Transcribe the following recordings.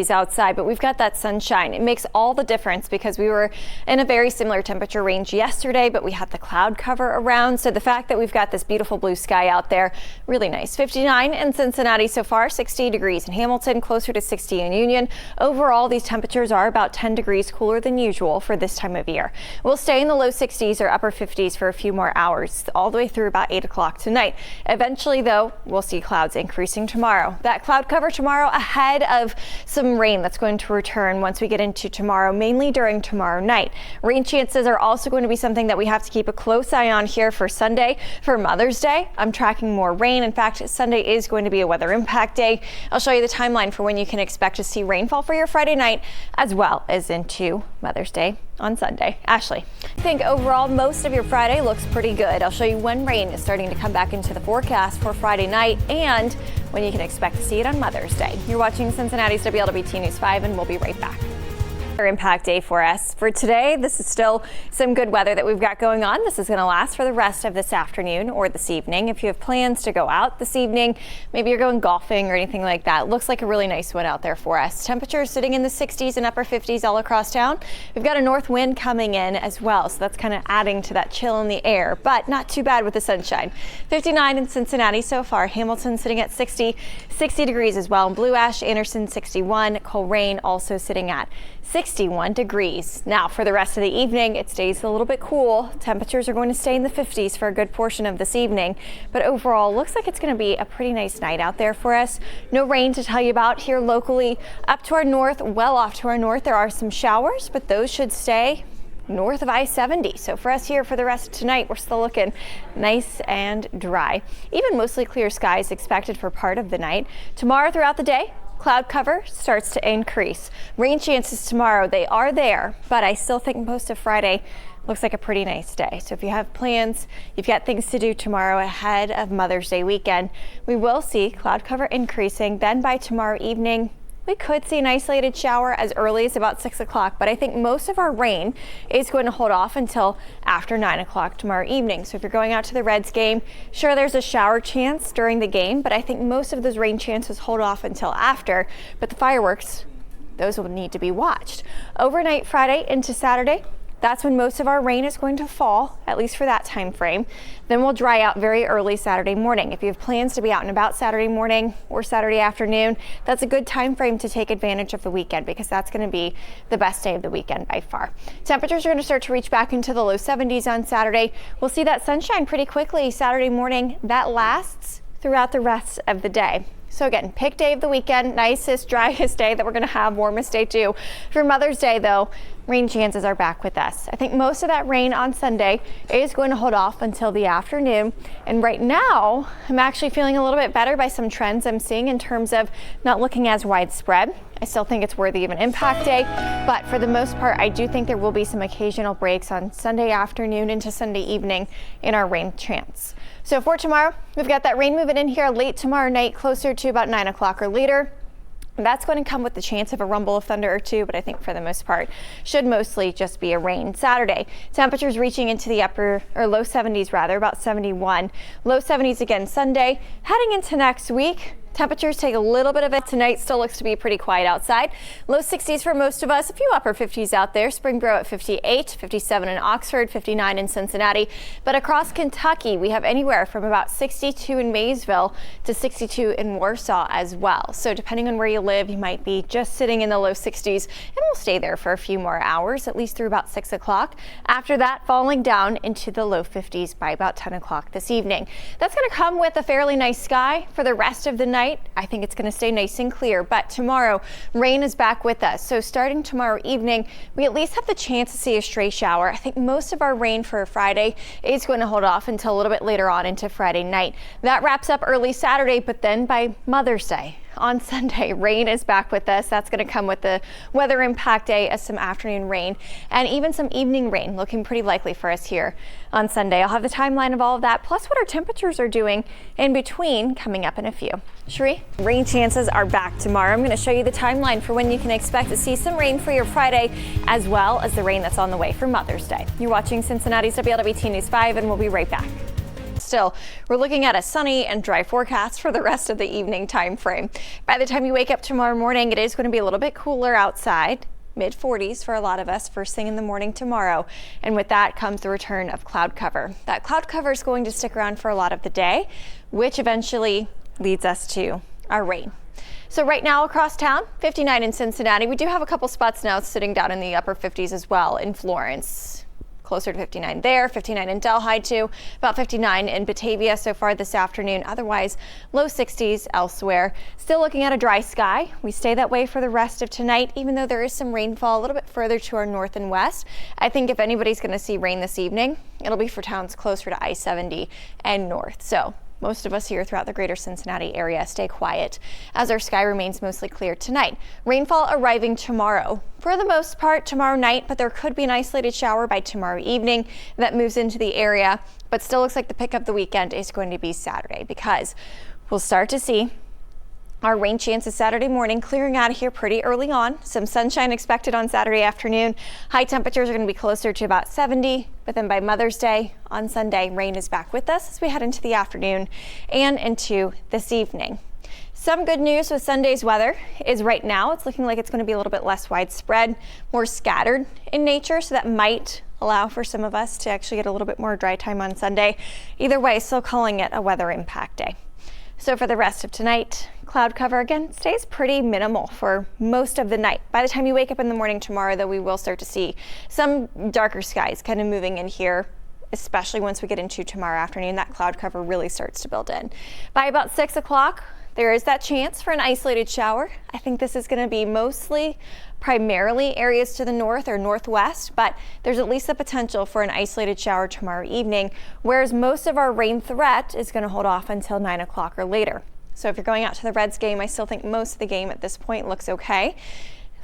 outside, but we've got that sunshine. It makes all the difference because we were in a very similar temperature range yesterday, but we had the cloud cover around. So the fact that we've got this beautiful blue sky out there, really nice. 59 in Cincinnati so far, 60 degrees in Hamilton, closer to 60 in Union. Overall, these temperatures are about 10 degrees cooler than usual for this time of year. We'll stay in the low 60s or upper 50s for a few more hours, all the way through about 8 o'clock tonight. Eventually, though, we'll see clouds increasing tomorrow. That cloud cover tomorrow ahead of some rain that's going to return once we get into tomorrow, mainly during tomorrow night. Rain chances are also going to be something that we have to keep a close eye on here for Sunday. For Mother's Day, I'm tracking more rain. In fact, Sunday is going to be a weather impact day. I'll show you the timeline for when you can expect to see rainfall for your Friday night as well as into Mother's Day on Sunday. Ashley, I think overall most of your Friday looks pretty good. I'll show you when rain is starting to come back into the forecast for Friday night and when you can expect to see it on Mother's Day. You're watching Cincinnati's WLWT News 5 and we'll be right back. Impact day for us. For today, this is still some good weather that we've got going on. This is going to last for the rest of this afternoon or this evening. If you have plans to go out this evening, maybe you're going golfing or anything like that, looks like a really nice one out there for us. Temperatures sitting in the 60s and upper 50s all across town. We've got a north wind coming in as well, so that's kind of adding to that chill in the air, but not too bad with the sunshine. 59 in Cincinnati so far. Hamilton sitting at 60 degrees as well. Blue Ash, Anderson 61, Coleraine also sitting at 61 degrees. Now for the rest of the evening, it stays a little bit cool. Temperatures are going to stay in the 50s for a good portion of this evening, but overall looks like it's going to be a pretty nice night out there for us. No rain to tell you about here locally. Up to our north, well off to our north, there are some showers, but those should stay north of I-70. So for us here for the rest of tonight, we're still looking nice and dry. Even mostly clear skies expected for part of the night. Tomorrow throughout the day, cloud cover starts to increase. Rain chances tomorrow, they are there, but I still think most of Friday looks like a pretty nice day. So if you have plans, you've got things to do tomorrow ahead of Mother's Day weekend, we will see cloud cover increasing. Then by tomorrow evening, we could see an isolated shower as early as about 6 o'clock, but I think most of our rain is going to hold off until after 9 o'clock tomorrow evening. So if you're going out to the Reds game, sure, there's a shower chance during the game, but I think most of those rain chances hold off until after. But the fireworks, those will need to be watched. Overnight Friday into Saturday, that's when most of our rain is going to fall, at least for that time frame. Then we'll dry out very early Saturday morning. If you have plans to be out and about Saturday morning or Saturday afternoon, that's a good time frame to take advantage of the weekend because that's going to be the best day of the weekend by far. Temperatures are going to start to reach back into the low 70s on Saturday. We'll see that sunshine pretty quickly Saturday morning. That lasts throughout the rest of the day. So again, pick day of the weekend, nicest, driest day that we're going to have, warmest day too. For Mother's Day though, rain chances are back with us. I think most of that rain on Sunday is going to hold off until the afternoon. And right now, I'm actually feeling a little bit better by some trends I'm seeing in terms of not looking as widespread. I still think it's worthy of an impact day, but for the most part, I do think there will be some occasional breaks on Sunday afternoon into Sunday evening in our rain chance. So for tomorrow, we've got that rain moving in here late tomorrow night, closer to about 9 o'clock or later. That's going to come with the chance of a rumble of thunder or two, but I think for the most part should mostly just be a rain. Saturday, temperatures reaching into the upper or low 70s rather, about 71. Low 70s again Sunday. Heading into next week, temperatures take a little bit of it. Tonight still looks to be pretty quiet outside. Low 60s for most of us, a few upper 50s out there. Springboro at 58, 57 in Oxford, 59 in Cincinnati. But across Kentucky, we have anywhere from about 62 in Maysville to 62 in Warsaw as well. So depending on where you live, you might be just sitting in the low 60s and we'll stay there for a few more hours, at least through about 6 o'clock. After that, falling down into the low 50s by about 10 o'clock this evening. That's going to come with a fairly nice sky for the rest of the night. I think it's going to stay nice and clear, but tomorrow rain is back with us. So starting tomorrow evening, we at least have the chance to see a stray shower. I think most of our rain for Friday is going to hold off until a little bit later on into Friday night. That wraps up early Saturday, but then by Mother's Day, on Sunday, rain is back with us. That's going to come with the weather impact day as some afternoon rain and even some evening rain looking pretty likely for us here on Sunday. I'll have the timeline of all of that, plus what our temperatures are doing in between coming up in a few. Sheree, rain chances are back tomorrow. I'm going to show you the timeline for when you can expect to see some rain for your Friday, as well as the rain that's on the way for Mother's Day. You're watching Cincinnati's WLWT News 5, and we'll be right back. still, we're looking at a sunny and dry forecast for the rest of the evening time frame. By the time you wake up tomorrow morning, it is going to be a little bit cooler outside. Mid-40s for a lot of us first thing in the morning tomorrow. And with that comes the return of cloud cover. That cloud cover is going to stick around for a lot of the day, which eventually leads us to our rain. So right now across town, 59 in Cincinnati. We do have a couple spots now sitting down in the upper 50s as well in Florence. Closer to 59 there, 59 in Delhi too, about 59 in Batavia so far this afternoon. Otherwise, low 60s elsewhere. Still looking at a dry sky. We stay that way for the rest of tonight, even though there is some rainfall a little bit further to our north and west. I think if anybody's going to see rain this evening, it'll be for towns closer to I-70 and north. So most of us here throughout the greater Cincinnati area stay quiet as our sky remains mostly clear tonight. Rainfall arriving tomorrow for the most part tomorrow night, but there could be an isolated shower by tomorrow evening that moves into the area. But still looks like the pick of the weekend is going to be Saturday, because we'll start to see our rain chances Saturday morning clearing out of here pretty early on. Some sunshine expected on Saturday afternoon. High temperatures are going to be closer to about 70, but then by Mother's Day on Sunday, rain is back with us as we head into the afternoon and into this evening. Some good news with Sunday's weather is right now it's looking like it's going to be a little bit less widespread, more scattered in nature, so that might allow for some of us to actually get a little bit more dry time on Sunday. Either way, still calling it a weather impact day. So for the rest of tonight, cloud cover again stays pretty minimal for most of the night. By the time you wake up in the morning tomorrow, though, we will start to see some darker skies kind of moving in here, especially once we get into tomorrow afternoon. That cloud cover really starts to build in. By about 6 o'clock, there is that chance for an isolated shower. I think this is going to be primarily areas to the north or northwest, but there's at least the potential for an isolated shower tomorrow evening, whereas most of our rain threat is going to hold off until 9 o'clock or later. So if you're going out to the Reds game, I still think most of the game at this point looks okay.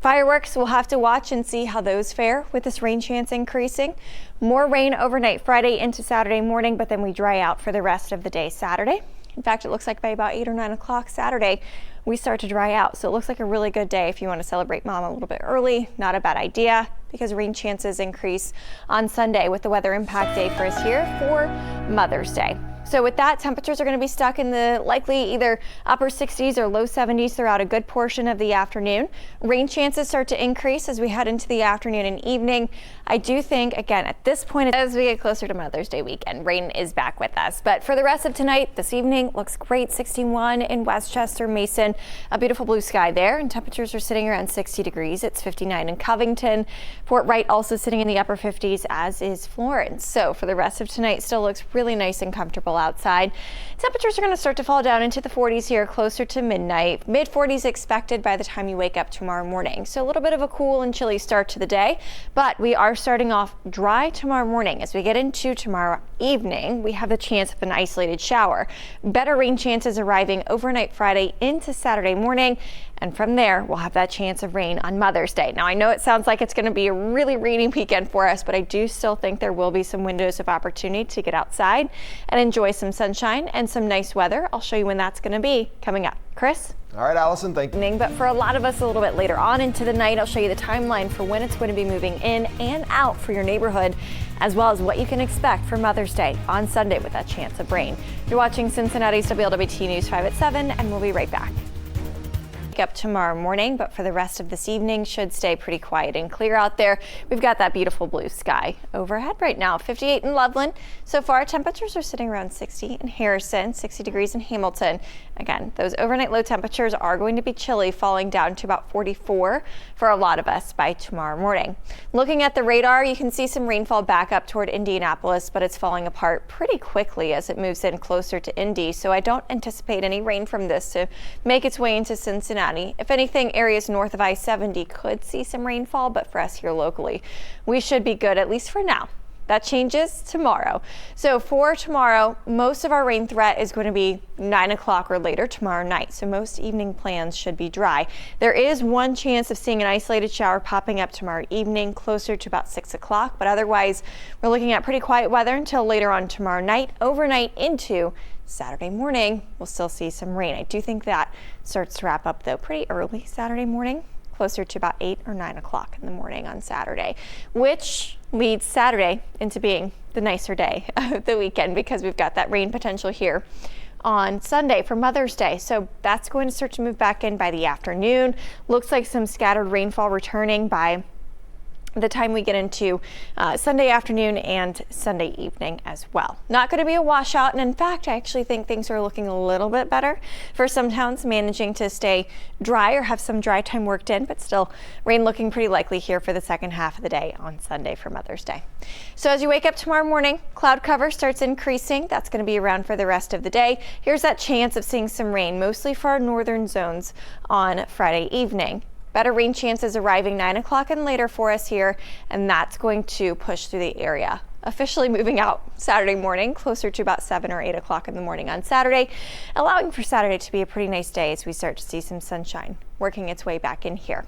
Fireworks, we'll have to watch and see how those fare with this rain chance increasing. More rain overnight Friday into Saturday morning, but then we dry out for the rest of the day Saturday. In fact, it looks like by about 8 or 9 o'clock Saturday, we start to dry out. So it looks like a really good day if you want to celebrate mom a little bit early. Not a bad idea, because rain chances increase on Sunday with the weather impact day for us here for Mother's Day. So with that, temperatures are going to be stuck in the likely either upper 60s or low 70s throughout a good portion of the afternoon. Rain chances start to increase as we head into the afternoon and evening. I do think, again, at this point, as we get closer to Mother's Day weekend, rain is back with us. But for the rest of tonight, this evening looks great. 61 in Westchester, Mason, a beautiful blue sky there, and temperatures are sitting around 60 degrees. It's 59 in Covington. Fort Wright also sitting in the upper 50s, as is Florence. So for the rest of tonight, still looks really nice and comfortable outside. Temperatures are going to start to fall down into the 40s here closer to midnight. Mid 40s expected by the time you wake up tomorrow morning. So a little bit of a cool and chilly start to the day, but we are starting off dry tomorrow morning. As we get into tomorrow evening, we have the chance of an isolated shower. Better rain chances arriving overnight Friday into Saturday morning. And from there, we'll have that chance of rain on Mother's Day. Now, I know it sounds like it's going to be a really rainy weekend for us, but I do still think there will be some windows of opportunity to get outside and enjoy some sunshine and some nice weather. I'll show you when that's going to be coming up. Chris? All right, Allison, thank you. But for a lot of us a little bit later on into the night, I'll show you the timeline for when it's going to be moving in and out for your neighborhood, as well as what you can expect for Mother's Day on Sunday with that chance of rain. You're watching Cincinnati's WLWT News 5 at 7, and we'll be right back. Up tomorrow morning, but for the rest of this evening should stay pretty quiet and clear out there. We've got that beautiful blue sky overhead right now. 58 in Loveland. So far, temperatures are sitting around 60 in Harrison, 60 degrees in Hamilton. Again, those overnight low temperatures are going to be chilly, falling down to about 44 for a lot of us by tomorrow morning. Looking at the radar, you can see some rainfall back up toward Indianapolis, but it's falling apart pretty quickly as it moves in closer to Indy. So I don't anticipate any rain from this to make its way into Cincinnati. If anything, areas north of I-70 could see some rainfall, but for us here locally, we should be good, at least for now. That changes tomorrow. So for tomorrow, most of our rain threat is going to be 9 o'clock or later tomorrow night. So most evening plans should be dry. There is one chance of seeing an isolated shower popping up tomorrow evening closer to about 6 o'clock. But otherwise, we're looking at pretty quiet weather until later on tomorrow night. Overnight into Saturday morning, we'll still see some rain. I do think that starts to wrap up, though, pretty early Saturday morning, closer to about 8 or 9 o'clock in the morning on Saturday, which leads Saturday into being the nicer day of the weekend because we've got that rain potential here on Sunday for Mother's Day. So that's going to start to move back in by the afternoon. Looks like some scattered rainfall returning by the time we get into Sunday afternoon and Sunday evening as well. Not going to be a washout, and in fact I actually think things are looking a little bit better for some towns, managing to stay dry or have some dry time worked in, but still rain looking pretty likely here for the second half of the day on Sunday for Mother's Day. So as you wake up tomorrow morning, cloud cover starts increasing. That's going to be around for the rest of the day. Here's that chance of seeing some rain, mostly for our northern zones on Friday evening. Better rain chances arriving 9 o'clock and later for us here, and that's going to push through the area. Officially moving out Saturday morning, closer to about 7 or 8 o'clock in the morning on Saturday, allowing for Saturday to be a pretty nice day as we start to see some sunshine working its way back in here.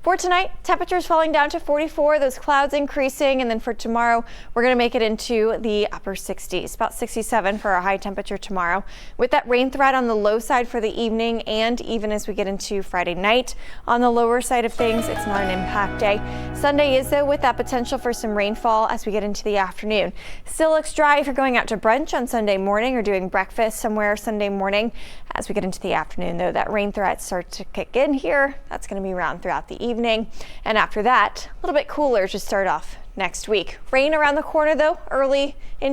For tonight, temperatures falling down to 44, those clouds increasing, and then for tomorrow, we're going to make it into the upper 60s, about 67 for our high temperature tomorrow, with that rain threat on the low side for the evening, and even as we get into Friday night, on the lower side of things, it's not an impact day. Sunday is, though, with that potential for some rainfall as we get into the afternoon. Still looks dry if you're going out to brunch on Sunday morning or doing breakfast somewhere Sunday morning. As we get into the afternoon, though, that rain threat starts to kick in here. That's going to be around throughout the evening. And after that, a little bit cooler to start off next week. Rain around the corner, though, early in